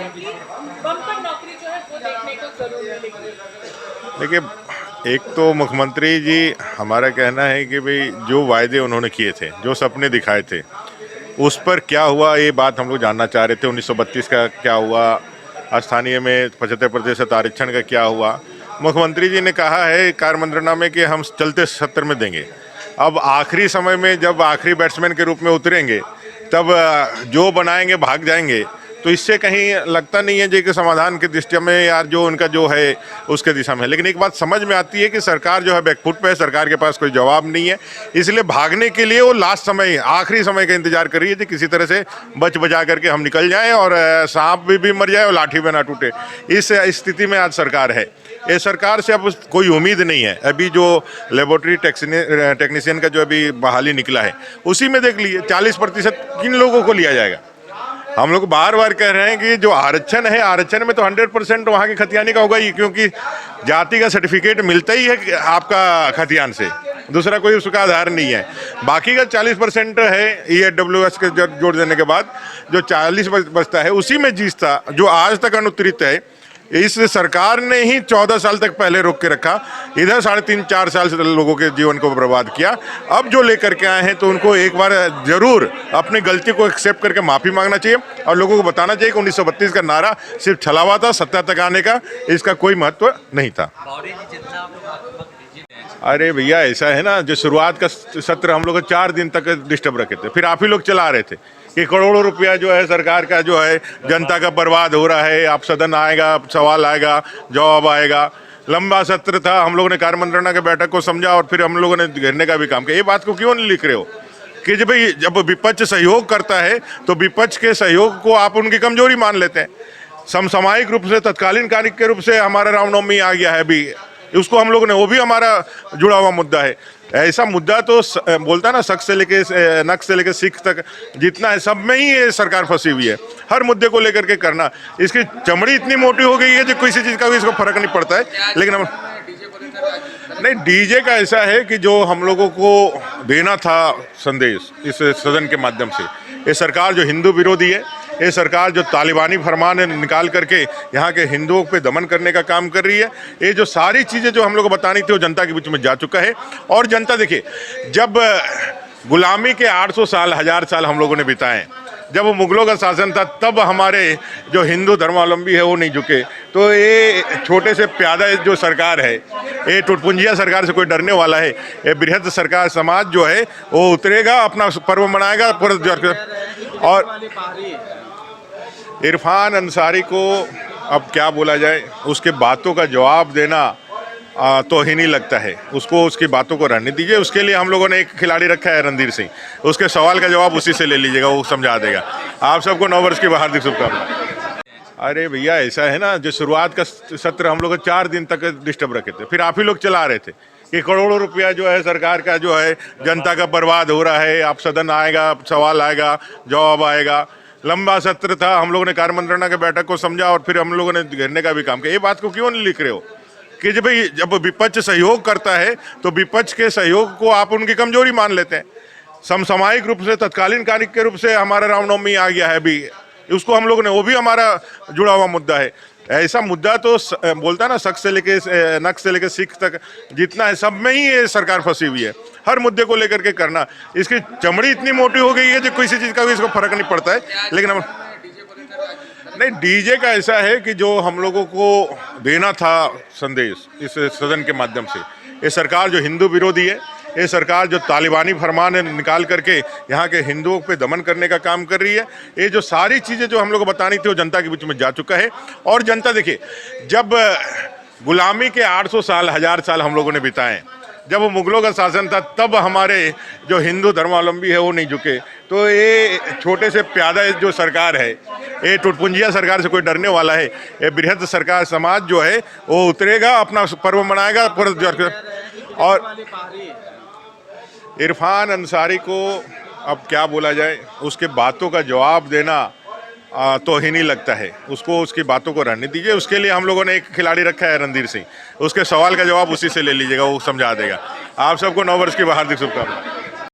है कि बम्पर नौकरी जो है वो देखने को जरूर मिलेगी। देखिए, एक तो मुख्यमंत्री जी, हमारा कहना है कि भाई जो वायदे उन्होंने किए थे, जो सपने दिखाए थे, उस पर क्या हुआ ये बात हम लोग जानना चाह रहे थे। 1932 का क्या हुआ, स्थानीय में 75% आरक्षण का क्या हुआ। मुख्यमंत्री जी ने कहा है कार्य मंत्रणा में कि हम चलते सत्र में देंगे। अब आखिरी समय में जब आखिरी बैट्समैन के रूप में उतरेंगे तब जो बनाएंगे भाग जाएंगे, तो इससे कहीं लगता नहीं है जी कि समाधान की दृष्टि में यार जो उनका जो है उसके दिशा में है। लेकिन एक बात समझ में आती है कि सरकार जो है बैकफुट पे है, सरकार के पास कोई जवाब नहीं है, इसलिए भागने के लिए वो लास्ट समय आखिरी समय का इंतजार कर रही है कि किसी तरह से बच बचा करके हम निकल जाएं और सांप भी मर जाए और लाठी भी ना टूटे। इस स्थिति में आज सरकार है। ये सरकार से अब कोई उम्मीद नहीं है। अभी जो लेबोरेटरी टेक्नीशियन का जो अभी बहाली निकला है, उसी में देख लीजिए 40% किन लोगों को लिया जाएगा। हम लोग बार बार कह रहे हैं कि जो आरक्षण है, आरक्षण में तो 100% वहाँ की खतियानी का होगा ही, क्योंकि जाति का सर्टिफिकेट मिलता ही है आपका खतियान से, दूसरा कोई उसका आधार नहीं है। बाकी का 40% है EWS के जोड़ देने के बाद जो 40 बचता है, उसी में जीता जो आज तक अनुत्तरित है। इस सरकार ने ही 14 साल तक पहले रोक के रखा, इधर 3.5-4 साल से लोगों के जीवन को बर्बाद किया। अब जो लेकर के आए हैं तो उनको एक बार जरूर अपनी गलती को एक्सेप्ट करके माफ़ी मांगना चाहिए और लोगों को बताना चाहिए कि 1932 का नारा सिर्फ छलावा था, सत्ता तक आने का इसका कोई महत्व नहीं था। अरे भैया, ऐसा है ना, जो शुरुआत का सत्र हम लोग 4 दिन तक डिस्टर्ब रखे थे, फिर आप ही लोग चला रहे थे कि करोड़ों रुपया जो है सरकार का जो है जनता का बर्बाद हो रहा है। आप सदन आएगा, सवाल आएगा, जवाब आएगा। लंबा सत्र था, हम लोगों ने कार्य मंत्रणा के बैठक को समझा और फिर हम लोगों ने घेरने का भी काम किया। ये बात को क्यों नहीं लिख रहे हो कि जब भाई जब विपक्ष सहयोग करता है तो विपक्ष के सहयोग को आप उनकी कमजोरी मान लेते हैं। समसामयिक रूप से तत्कालीन कार्य के रूप से हमारा रामनवमी आ गया है अभी, उसको हम लोगों ने, वो भी हमारा जुड़ा हुआ मुद्दा है। ऐसा मुद्दा तो बोलता ना, शख्स से लेके नक्श से लेके सिख तक जितना है, सब में ही ये सरकार फंसी हुई है। हर मुद्दे को लेकर के करना, इसकी चमड़ी इतनी मोटी हो गई है जो किसी चीज़ का भी इसको फर्क नहीं पड़ता है। लेकिन हम नहीं, डीजे का ऐसा है कि जो हम लोगों को देना था संदेश इस सदन के माध्यम से, ये सरकार जो हिंदू विरोधी है, ये सरकार जो तालिबानी फरमान निकाल करके यहाँ के हिंदुओं पे दमन करने का काम कर रही है, ये जो सारी चीज़ें जो हम लोग को बतानी थी वो जनता के बीच में जा चुका है। और जनता देखिए, जब गुलामी के 800 साल 1000 साल हम लोगों ने बिताए, जब मुगलों का शासन था, तब हमारे जो हिंदू धर्मावलंबी है वो नहीं झुके। तो ये छोटे से प्यादा जो सरकार है, ये टुटपुंजिया सरकार से कोई डरने वाला है? ये बृहद सरकार समाज जो है वो उतरेगा, अपना पर्व मनाएगा पूरा। और इरफान अंसारी को अब क्या बोला जाए, उसके बातों का जवाब देना तो ही नहीं लगता है। उसको उसकी बातों को रहने दीजिए। उसके लिए हम लोगों ने एक खिलाड़ी रखा है रणधीर सिंह, उसके सवाल का जवाब उसी से ले लीजिएगा, वो समझा देगा। आप सबको नव वर्ष की हार्दिक शुभकामनाएं। अरे भैया, ऐसा है ना, जो शुरुआत का सत्र हम लोग 4 दिन तक डिस्टर्ब रखे थे, फिर आप ही लोग चला रहे थे कि करोड़ों रुपया जो है सरकार का जो है जनता का बर्बाद हो रहा है। आप सदन आएगा, सवाल आएगा, जवाब आएगा। लंबा सत्र था, हम लोगों ने कार्य मंत्रणा के बैठक को समझा और फिर हम लोगों ने घेरने का भी काम किया। ये बात को क्यों नहीं लिख रहे हो कि जब भाई जब विपक्ष सहयोग करता है तो विपक्ष के सहयोग को आप उनकी कमजोरी मान लेते हैं। समसामयिक रूप से तत्कालीन कार्य के रूप से हमारा रामनवमी आ गया है अभी, उसको हम लोगों ने, वो भी हमारा जुड़ा हुआ मुद्दा है। ऐसा मुद्दा तो बोलता ना, शख्स से लेके नक्श से लेके सिख तक जितना है, सब में ही ये सरकार फंसी हुई है। हर मुद्दे को लेकर के करना, इसकी चमड़ी इतनी मोटी हो गई है जो किसी चीज़ का भी इसको फर्क नहीं पड़ता है। लेकिन हम नहीं, डीजे का ऐसा है कि जो हम लोगों को देना था संदेश इस सदन के माध्यम से, ये सरकार जो हिंदू विरोधी है, ये सरकार जो तालिबानी फरमान निकाल करके यहाँ के हिंदुओं पे दमन करने का काम कर रही है। ये जो सारी चीज़ें जो हम लोग को बतानी थी वो जनता के बीच में जा चुका है। और जनता देखिए, जब गुलामी के 800 साल 1000 साल हम लोगों ने बिताए, जब मुगलों का शासन था, तब हमारे जो हिंदू धर्मावलंबी है वो नहीं झुके। तो ये छोटे से प्यादा जो सरकार है, ये टुटपुंजिया सरकार से कोई डरने वाला है? ये बृहद सरकार समाज जो है वो उतरेगा, अपना पर्व मनाएगा पूरा। और इरफान अंसारी को अब क्या बोला जाए, उसके बातों का जवाब देना तो ही नहीं लगता है। उसको उसकी बातों को रहने दीजिए। उसके लिए हम लोगों ने एक खिलाड़ी रखा है रणधीर सिंह, उसके सवाल का जवाब उसी से ले लीजिएगा, वो समझा देगा। आप सबको नव वर्ष की हार्दिक शुभकामनाएं।